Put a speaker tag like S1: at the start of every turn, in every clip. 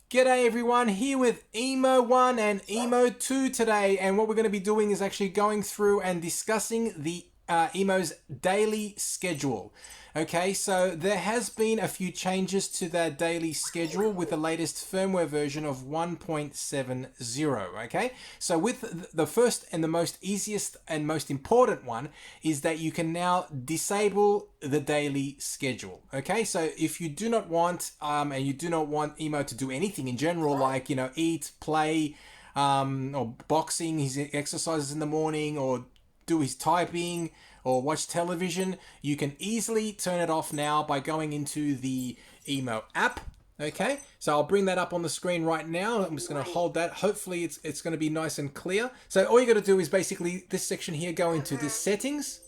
S1: G'day everyone, here with EMO 1 and EMO 2 today, and what we're going to be doing is actually going through and discussing the EMO's daily schedule. Okay, so there has been a few changes to that daily schedule with the latest firmware version of 1.70. Okay, so with the first and the most easiest and most important one is that you can now disable the daily schedule. Okay, so if you do not want and you do not want EMO to do anything in general, like eat, play, or boxing, his exercises in the morning, or do his typing or watch television, you can easily turn it off now by going into the EMO app. Okay, so I'll bring that up on the screen right now. I'm just going to hold that. Hopefully it's going to be nice and clear. So all you got to do is basically this section here, go into this settings.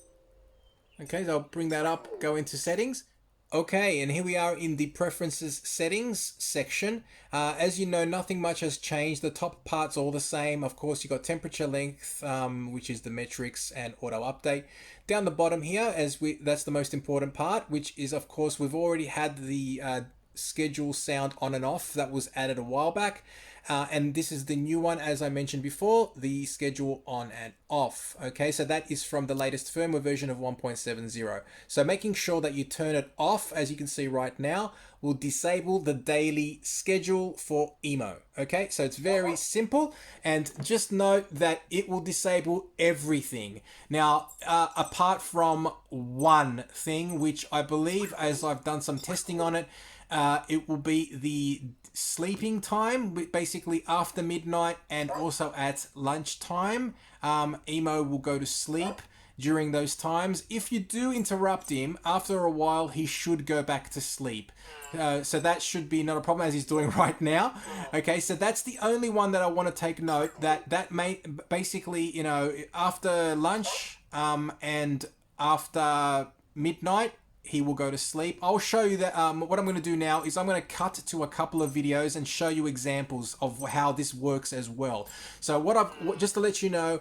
S1: Okay, so I'll bring that up, go into settings. Okay, and here we are in the preferences settings section. As you know, nothing much has changed. The top part's all the same. Of course, you got temperature length, which is the metrics, and auto update. Down the bottom here, that's the most important part, which is, of course, we've already had the schedule sound on and off that was added a while back. And this is the new one, as I mentioned before, the schedule on and off. Okay, so that is from the latest firmware version of 1.70. So making sure that you turn it off, as you can see right now, will disable the daily schedule for EMO. Okay, so it's very simple, and just note that it will disable everything. Now, apart from one thing, which I believe, as I've done some testing on it, it will be the sleeping time, basically after midnight and also at lunchtime. EMO will go to sleep during those times. If you do interrupt him, after a while he should go back to sleep. So that should be not a problem, as he's doing right now. Okay, so that's the only one that I want to take note, that may basically, after lunch and after midnight, he will go to sleep. I'll show you that. What I'm going to do now is I'm going to cut to a couple of videos and show you examples of how this works as well. So just to let you know,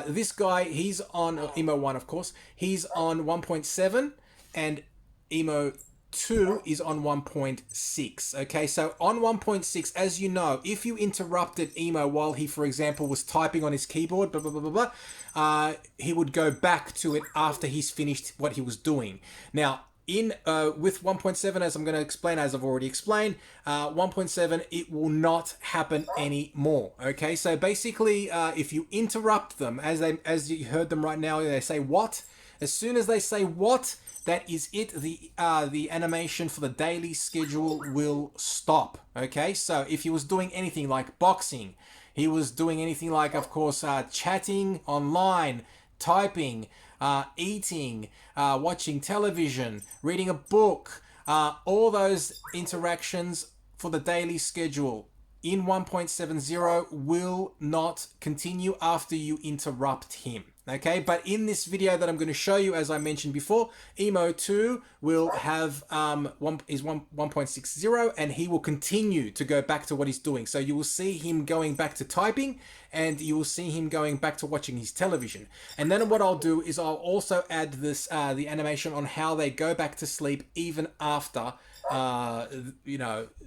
S1: this guy, he's on EMO 1, of course. He's on 1.7, and EMO 2 is on 1.6. Okay, so on 1.6, as you know, if you interrupted EMO while he, for example, was typing on his keyboard, blah, blah, blah, blah, blah, he would go back to it after he's finished what he was doing. Now, with 1.7, as I'm going to explain, as I've already explained, 1.7, it will not happen anymore. Okay, so basically, if you interrupt them, as you heard them right now, they say what? As soon as they say what, that is it. The animation for the daily schedule will stop. Okay, so if he was doing anything like boxing, he was doing anything like, of course, chatting online, typing, eating, watching television, reading a book, all those interactions for the daily schedule in 1.70 will not continue after you interrupt him. Okay, but in this video that I'm going to show you, as I mentioned before, EMO 2 will have 1.60, and he will continue to go back to what he's doing. So you will see him going back to typing, and you will see him going back to watching his television. And then what I'll do is I'll also add this the animation on how they go back to sleep even after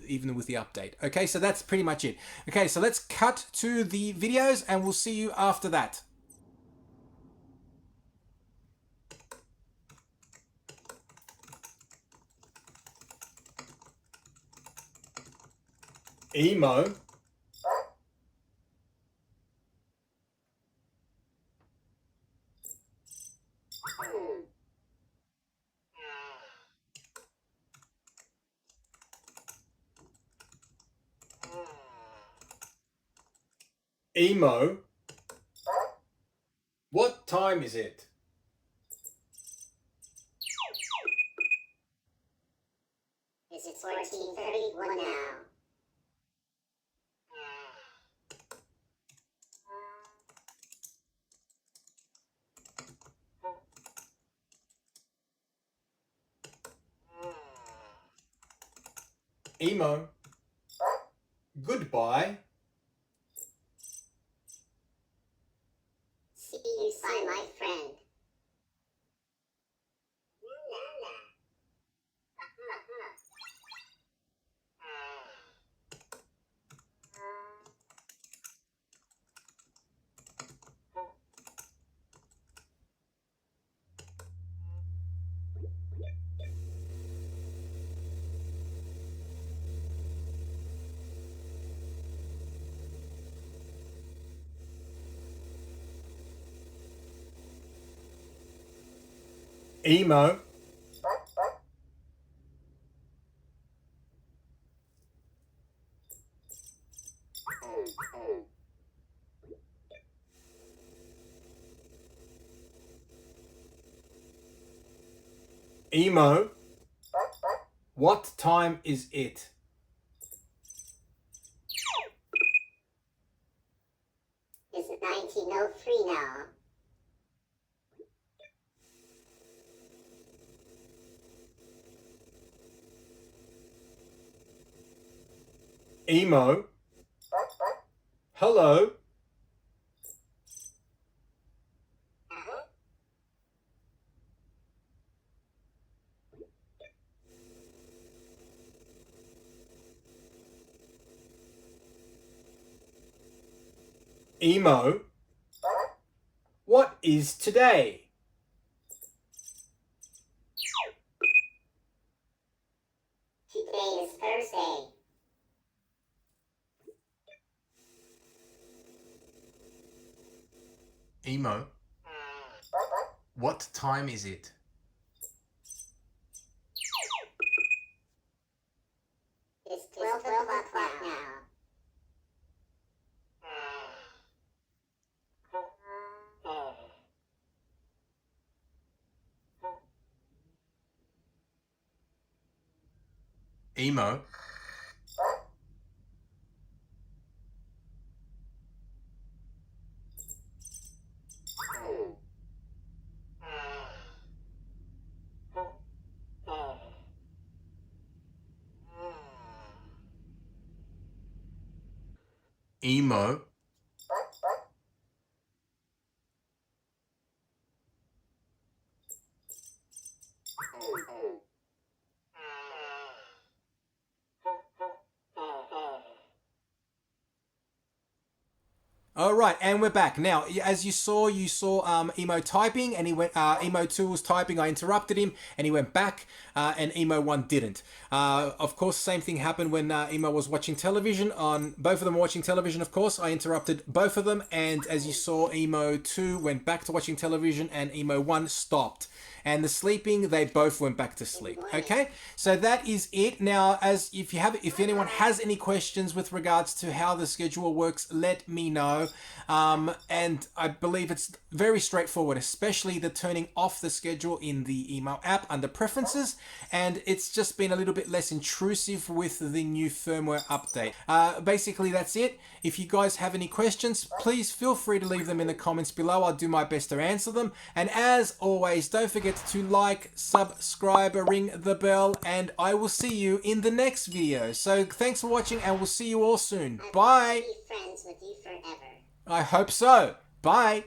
S1: even with the update. Okay, so that's pretty much it. Okay, so let's cut to the videos and we'll see you after that. EMO. EMO. What time is it?
S2: Is it 14:31 now?
S1: EMO. Goodbye.
S2: See you, sign my friend.
S1: EMO, EMO, what time is it?
S2: It's 1903 now.
S1: EMO, hello, EMO, what is today?
S2: Today is Thursday.
S1: EMO, what time is it?
S2: It's 12 o'clock now.
S1: EMO, EMO, all right, and we're back now. As you saw Emo typing, and he went. Emo 2 was typing. I interrupted him, and he went back, and Emo 1 didn't. Of course, same thing happened when Emo was watching television. On both of them watching television, of course, I interrupted both of them, and as you saw, Emo 2 went back to watching television, and Emo 1 stopped. And the sleeping, they both went back to sleep. Okay, so that is it. Now, as if anyone has any questions with regards to how the schedule works, let me know. And I believe it's very straightforward, especially the turning off the schedule in the EMO app under preferences, and it's just been a little bit less intrusive with the new firmware update. Basically, that's it. If you guys have any questions, please feel free to leave them in the comments below. I'll do my best to answer them. And as always, don't forget to like, subscribe, ring the bell, and I will see you in the next video. So thanks for watching, and we'll see you all soon. Bye.
S2: Be friends with you forever.
S1: I hope so. Bye.